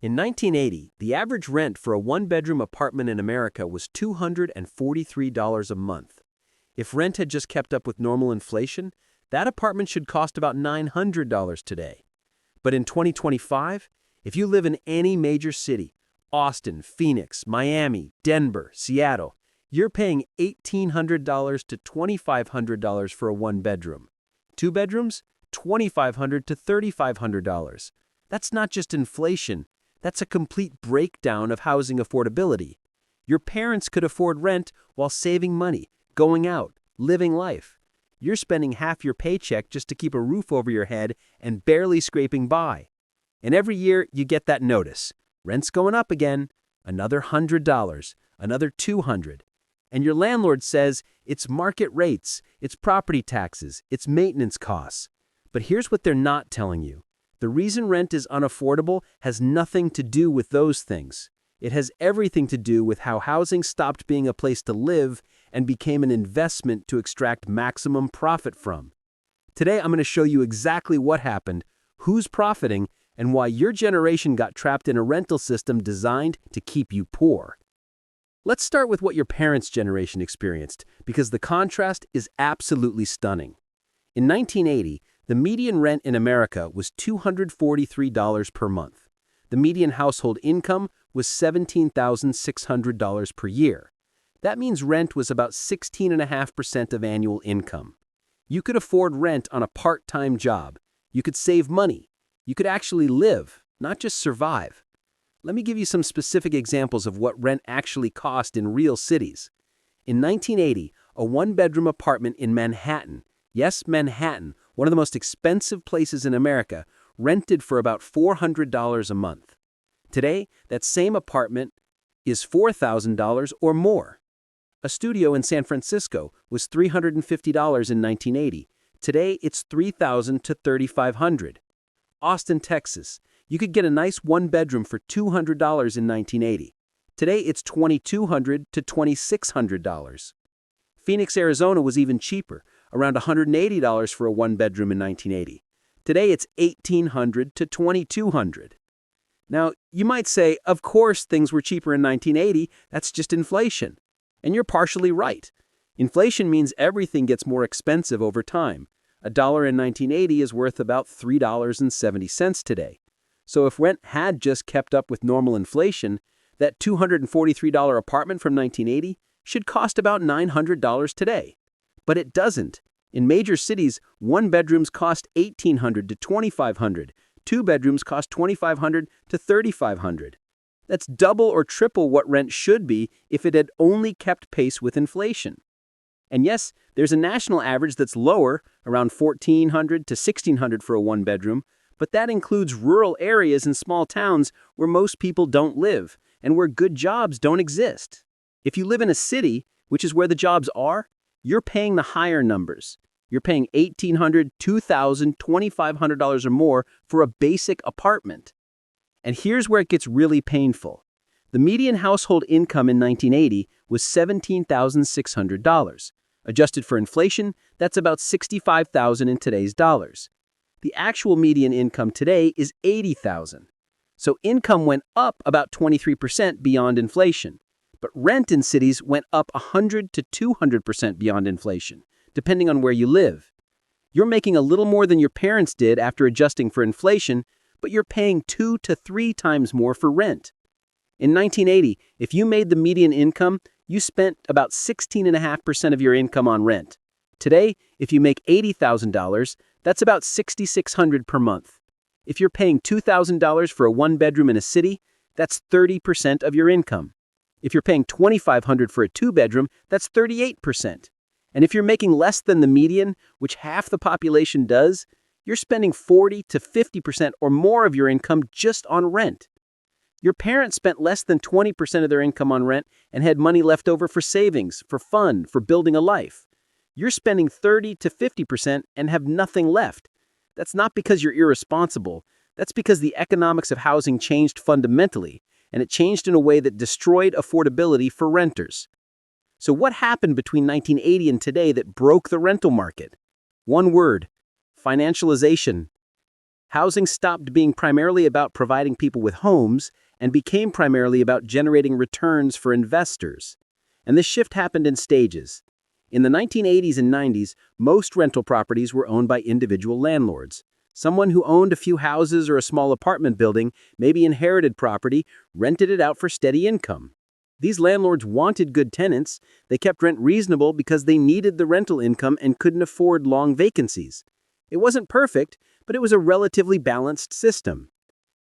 In 1980, the average rent for a one-bedroom apartment in America was $243 a month. If rent had just kept up with normal inflation, that apartment should cost about $900 today. But in 2025, if you live in any major city, Austin, Phoenix, Miami, Denver, Seattle, you're paying $1,800 to $2,500 for a one-bedroom. Two bedrooms? $2,500 to $3,500. That's not just inflation. That's a complete breakdown of housing affordability. Your parents could afford rent while saving money, going out, living life. You're spending half your paycheck just to keep a roof over your head and barely scraping by. And every year you get that notice. Rent's going up again. Another $100, another $200. And your landlord says it's market rates, it's property taxes, it's maintenance costs. But here's what they're not telling you. The reason rent is unaffordable has nothing to do with those things. It has everything to do with how housing stopped being a place to live and became an investment to extract maximum profit from. Today, I'm going to show you exactly what happened, who's profiting, and why your generation got trapped in a rental system designed to keep you poor. Let's start with what your parents' generation experienced, because the contrast is absolutely stunning. In 1980, the median rent in America was $243 per month. The median household income was $17,600 per year. That means rent was about 16.5% of annual income. You could afford rent on a part-time job. You could save money. You could actually live, not just survive. Let me give you some specific examples of what rent actually cost in real cities. In 1980, a one-bedroom apartment in Manhattan, yes, Manhattan, one of the most expensive places in America, rented for about $400 a month. Today, that same apartment is $4,000 or more. A studio in San Francisco was $350 in 1980. Today, it's $3,000 to $3,500. Austin, Texas, you could get a nice one-bedroom for $200 in 1980. Today, it's $2,200 to $2,600. Phoenix, Arizona was even cheaper, around $180 for a one-bedroom in 1980. Today, it's $1,800 to $2,200. Now, you might say, of course things were cheaper in 1980, that's just inflation. And you're partially right. Inflation means everything gets more expensive over time. $1 in 1980 is worth about $3.70 today. So if rent had just kept up with normal inflation, that $243 apartment from 1980 should cost about $900 today. But it doesn't. In major cities, one-bedrooms cost $1,800 to $2,500. Two bedrooms cost $2,500 to $3,500. That's double or triple what rent should be if it had only kept pace with inflation. And yes, there's a national average that's lower, around $1,400 to $1,600 for a one-bedroom, but that includes rural areas and small towns where most people don't live and where good jobs don't exist. If you live in a city, which is where the jobs are, you're paying the higher numbers. You're paying $1,800, $2,000, $2,500 or more for a basic apartment. And here's where it gets really painful. The median household income in 1980 was $17,600. Adjusted for inflation, that's about $65,000 in today's dollars. The actual median income today is $80,000. So income went up about 23% beyond inflation. But rent in cities went up 100 to 200% beyond inflation, depending on where you live. You're making a little more than your parents did after adjusting for inflation, but you're paying 2 to 3 times more for rent. In 1980, if you made the median income, you spent about 16.5% of your income on rent. Today, if you make $80,000, that's about $6,600 per month. If you're paying $2,000 for a one-bedroom in a city, that's 30% of your income. If you're paying $2,500 for a two-bedroom, that's 38%. And if you're making less than the median, which half the population does, you're spending 40 to 50% or more of your income just on rent. Your parents spent less than 20% of their income on rent and had money left over for savings, for fun, for building a life. You're spending 30 to 50% and have nothing left. That's not because you're irresponsible. That's because the economics of housing changed fundamentally, and it changed in a way that destroyed affordability for renters. So what happened between 1980 and today that broke the rental market? One word: financialization. Housing stopped being primarily about providing people with homes and became primarily about generating returns for investors. And this shift happened in stages. In the 1980s and 90s, most rental properties were owned by individual landlords. Someone who owned a few houses or a small apartment building, maybe inherited property, rented it out for steady income. These landlords wanted good tenants. They kept rent reasonable because they needed the rental income and couldn't afford long vacancies. It wasn't perfect, but it was a relatively balanced system.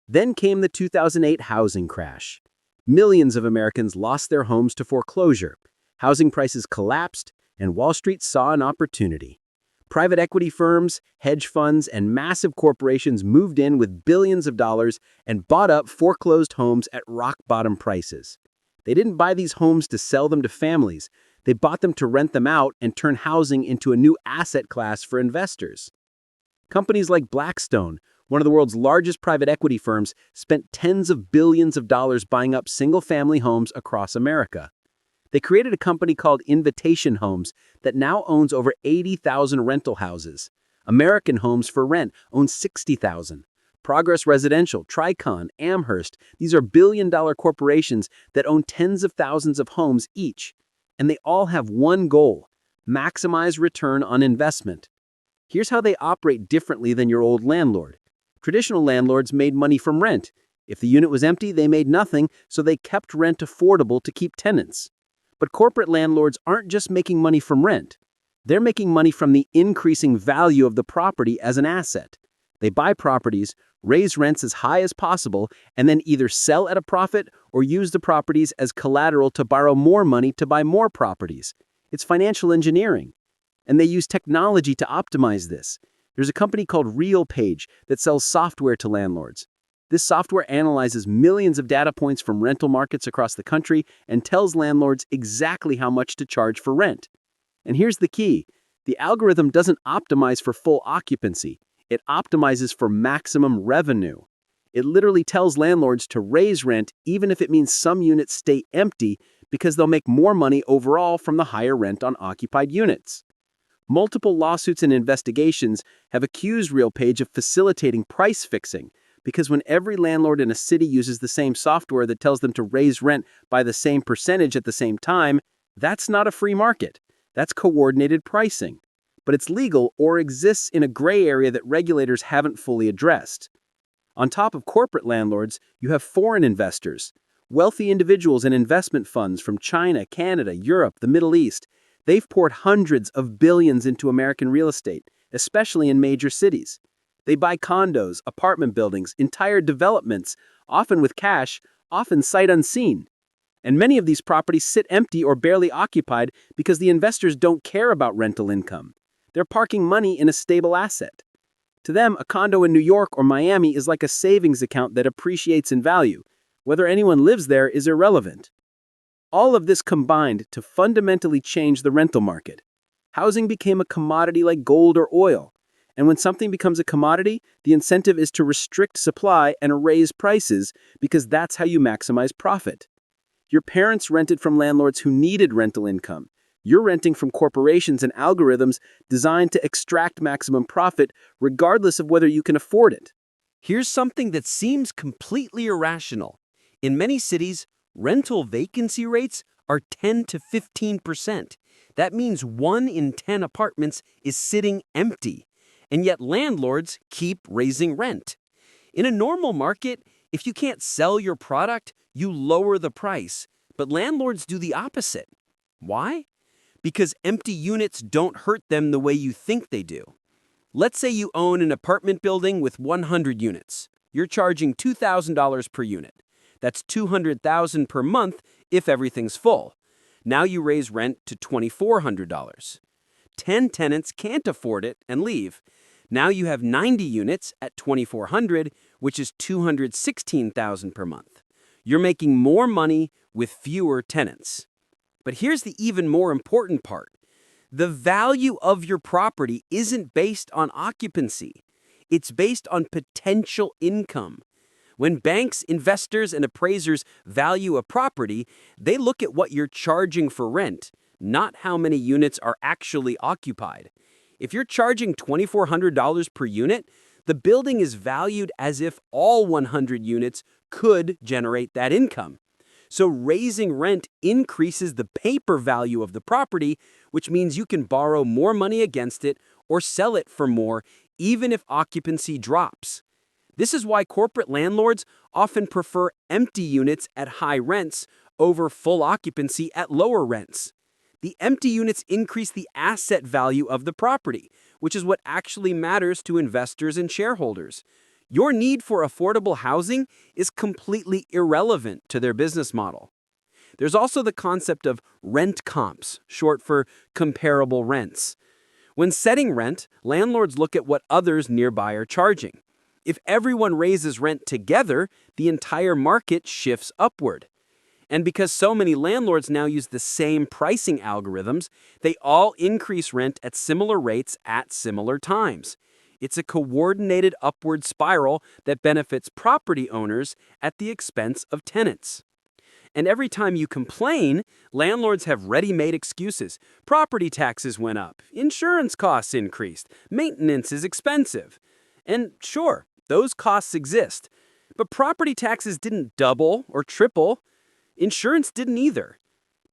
Then came the 2008 housing crash. Millions of Americans lost their homes to foreclosure. Housing prices collapsed, and Wall Street saw an opportunity. Private equity firms, hedge funds, and massive corporations moved in with billions of dollars and bought up foreclosed homes at rock-bottom prices. They didn't buy these homes to sell them to families. They bought them to rent them out and turn housing into a new asset class for investors. Companies like Blackstone, one of the world's largest private equity firms, spent tens of billions of dollars buying up single-family homes across America. They created a company called Invitation Homes that now owns over 80,000 rental houses. American Homes for Rent owns 60,000. Progress Residential, Tricon, Amherst, these are billion-dollar corporations that own tens of thousands of homes each. And they all have one goal: maximize return on investment. Here's how they operate differently than your old landlord. Traditional landlords made money from rent. If the unit was empty, they made nothing, so they kept rent affordable to keep tenants. But corporate landlords aren't just making money from rent. They're making money from the increasing value of the property as an asset. They buy properties, raise rents as high as possible, and then either sell at a profit or use the properties as collateral to borrow more money to buy more properties. It's financial engineering. And they use technology to optimize this. There's a company called RealPage that sells software to landlords. This software analyzes millions of data points from rental markets across the country and tells landlords exactly how much to charge for rent. And here's the key: the algorithm doesn't optimize for full occupancy. It optimizes for maximum revenue. It literally tells landlords to raise rent even if it means some units stay empty because they'll make more money overall from the higher rent on occupied units. Multiple lawsuits and investigations have accused RealPage of facilitating price fixing, because when every landlord in a city uses the same software that tells them to raise rent by the same percentage at the same time, that's not a free market. That's coordinated pricing. But it's legal or exists in a gray area that regulators haven't fully addressed. On top of corporate landlords, you have foreign investors, wealthy individuals and investment funds from China, Canada, Europe, the Middle East. They've poured hundreds of billions into American real estate, especially in major cities. They buy condos, apartment buildings, entire developments, often with cash, often sight unseen. And many of these properties sit empty or barely occupied because the investors don't care about rental income. They're parking money in a stable asset. To them, a condo in New York or Miami is like a savings account that appreciates in value. Whether anyone lives there is irrelevant. All of this combined to fundamentally change the rental market. Housing became a commodity like gold or oil. And when something becomes a commodity, the incentive is to restrict supply and raise prices because that's how you maximize profit. Your parents rented from landlords who needed rental income. You're renting from corporations and algorithms designed to extract maximum profit regardless of whether you can afford it. Here's something that seems completely irrational. In many cities, rental vacancy rates are 10 to 15%. That means 1 in 10 apartments is sitting empty. And yet landlords keep raising rent. In a normal market, if you can't sell your product, you lower the price. But landlords do the opposite. Why? Because empty units don't hurt them the way you think they do. Let's say you own an apartment building with 100 units. You're charging $2,000 per unit. That's $200,000 per month if everything's full. Now you raise rent to $2,400. 10 tenants can't afford it and leave. Now you have 90 units at $2,400, which is $216,000 per month. You're making more money with fewer tenants. But here's the even more important part. The value of your property isn't based on occupancy. It's based on potential income. When banks, investors, and appraisers value a property, they look at what you're charging for rent, not how many units are actually occupied. If you're charging $2,400 per unit, The building is valued as if all 100 units could generate that income. So raising rent increases the paper value of the property, which means you can borrow more money against it or sell it for more, even if occupancy drops. This is why corporate landlords often prefer empty units at high rents over full occupancy at lower rents. The empty units increase the asset value of the property, which is what actually matters to investors and shareholders. Your need for affordable housing is completely irrelevant to their business model. There's also the concept of rent comps, short for comparable rents. When setting rent, landlords look at what others nearby are charging. If everyone raises rent together, the entire market shifts upward. And because so many landlords now use the same pricing algorithms, they all increase rent at similar rates at similar times. It's a coordinated upward spiral that benefits property owners at the expense of tenants. And every time you complain, landlords have ready-made excuses. Property taxes went up, insurance costs increased, maintenance is expensive. And sure, those costs exist. But property taxes didn't double or triple. Insurance didn't either.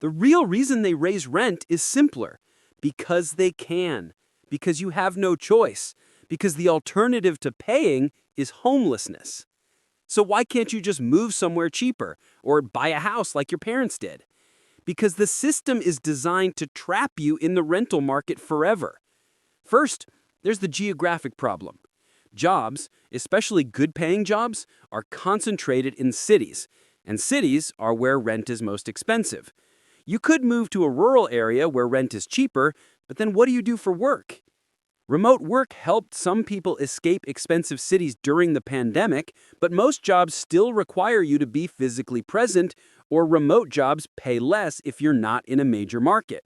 The real reason they raise rent is simpler. Because they can. Because you have no choice. Because the alternative to paying is homelessness. So why can't you just move somewhere cheaper or buy a house like your parents did? Because the system is designed to trap you in the rental market forever. First, there's the geographic problem. Jobs, especially good-paying jobs, are concentrated in cities. And cities are where rent is most expensive. You could move to a rural area where rent is cheaper, but then what do you do for work? Remote work helped some people escape expensive cities during the pandemic, but most jobs still require you to be physically present, or remote jobs pay less if you're not in a major market.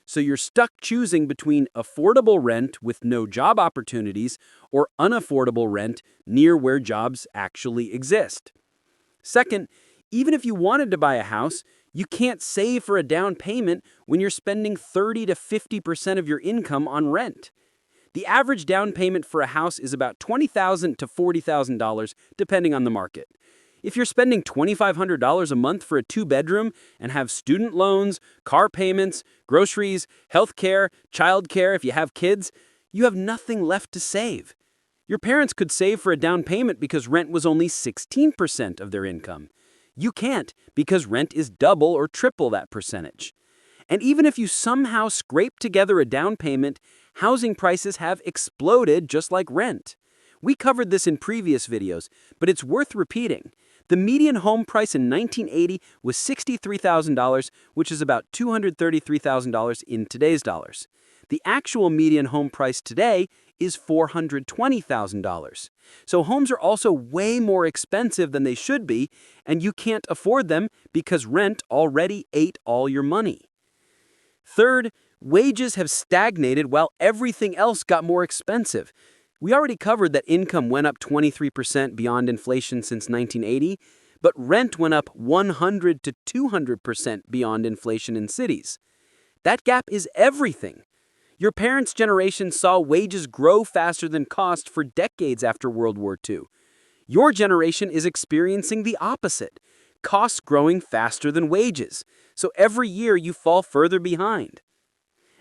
So you're stuck choosing between affordable rent with no job opportunities or unaffordable rent near where jobs actually exist. Second, even if you wanted to buy a house, you can't save for a down payment when you're spending 30 to 50% of your income on rent. The average down payment for a house is about $20,000 to $40,000, depending on the market. If you're spending $2,500 a month for a two-bedroom and have student loans, car payments, groceries, health care, child care if you have kids, you have nothing left to save. Your parents could save for a down payment because rent was only 16% of their income. You can't because rent is double or triple that percentage. And even if you somehow scrape together a down payment, housing prices have exploded just like rent. We covered this in previous videos, but it's worth repeating. The median home price in 1980 was $63,000, which is about $233,000 in today's dollars. The actual median home price today is $420,000. So homes are also way more expensive than they should be, and you can't afford them because rent already ate all your money. Third, wages have stagnated while everything else got more expensive. We already covered that income went up 23% beyond inflation since 1980, but rent went up 100 to 200% beyond inflation in cities. That gap is everything. Your parents' generation saw wages grow faster than cost for decades after World War II. Your generation is experiencing the opposite, costs growing faster than wages, so every year you fall further behind.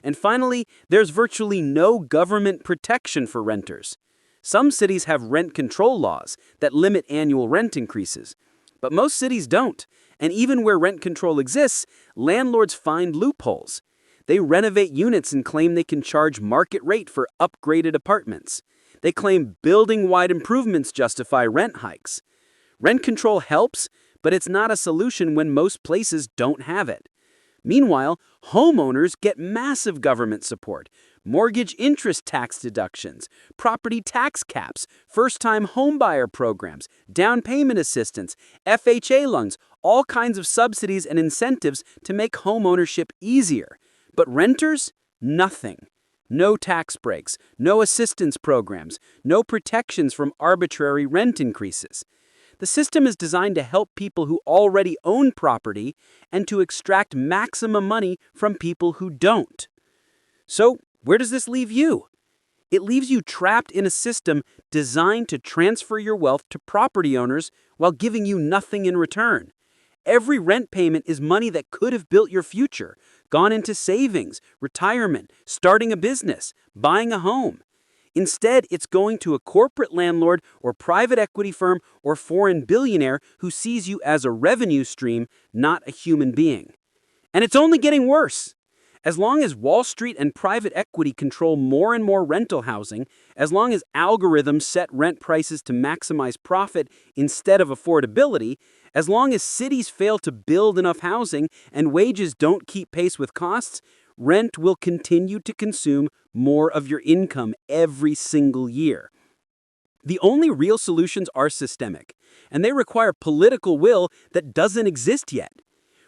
And finally, there's virtually no government protection for renters. Some cities have rent control laws that limit annual rent increases, but most cities don't. And even where rent control exists, landlords find loopholes. They renovate units and claim they can charge market rate for upgraded apartments. They claim building-wide improvements justify rent hikes. Rent control helps, but it's not a solution when most places don't have it. Meanwhile, homeowners get massive government support, mortgage interest tax deductions, property tax caps, first-time homebuyer programs, down payment assistance, FHA loans, all kinds of subsidies and incentives to make homeownership easier. But renters? Nothing. No tax breaks, no assistance programs, no protections from arbitrary rent increases. The system is designed to help people who already own property and to extract maximum money from people who don't. So, where does this leave you? It leaves you trapped in a system designed to transfer your wealth to property owners while giving you nothing in return. Every rent payment is money that could have built your future, gone into savings, retirement, starting a business, buying a home. Instead, it's going to a corporate landlord or private equity firm or foreign billionaire who sees you as a revenue stream, not a human being. And it's only getting worse. As long as Wall Street and private equity control more and more rental housing, as long as algorithms set rent prices to maximize profit instead of affordability, as long as cities fail to build enough housing and wages don't keep pace with costs, rent will continue to consume more of your income every single year. The only real solutions are systemic, and they require political will that doesn't exist yet.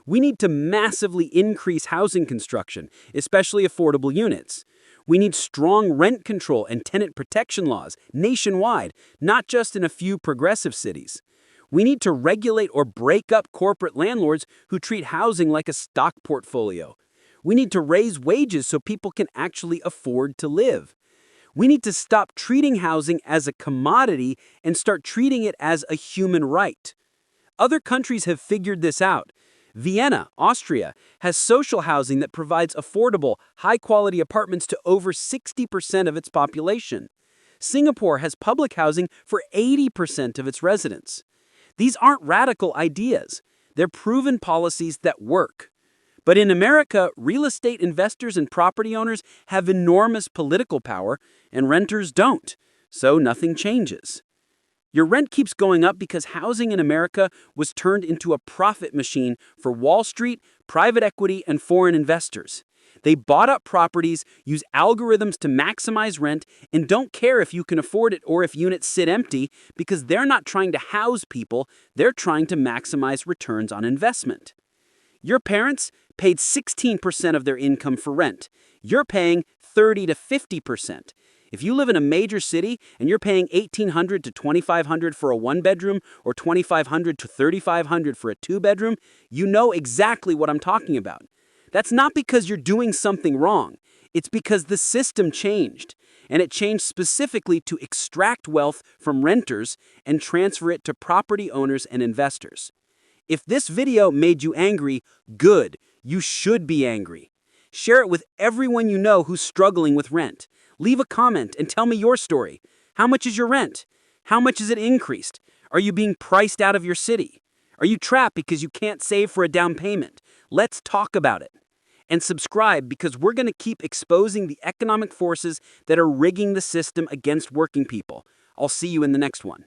We need to massively increase housing construction, especially affordable units. We need strong rent control and tenant protection laws nationwide, not just in a few progressive cities. We need to regulate or break up corporate landlords who treat housing like a stock portfolio. We need to raise wages so people can actually afford to live. We need to stop treating housing as a commodity and start treating it as a human right. Other countries have figured this out. Vienna, Austria, has social housing that provides affordable, high-quality apartments to over 60% of its population. Singapore has public housing for 80% of its residents. These aren't radical ideas. They're proven policies that work. But in America, real estate investors and property owners have enormous political power, and renters don't, so nothing changes. Your rent keeps going up because housing in America was turned into a profit machine for Wall Street, private equity, and foreign investors. They bought up properties, use algorithms to maximize rent, and don't care if you can afford it or if units sit empty because they're not trying to house people, they're trying to maximize returns on investment. Your parents paid 16% of their income for rent. You're paying 30 to 50%. If you live in a major city and you're paying $1,800 to $2,500 for a one-bedroom or $2,500 to $3,500 for a two-bedroom, you know exactly what I'm talking about. That's not because you're doing something wrong. It's because the system changed, and it changed specifically to extract wealth from renters and transfer it to property owners and investors. If this video made you angry, good. You should be angry. Share it with everyone you know who's struggling with rent. Leave a comment and tell me your story. How much is your rent? How much is it increased? Are you being priced out of your city? Are you trapped because you can't save for a down payment? Let's talk about it. And subscribe because we're going to keep exposing the economic forces that are rigging the system against working people. I'll see you in the next one.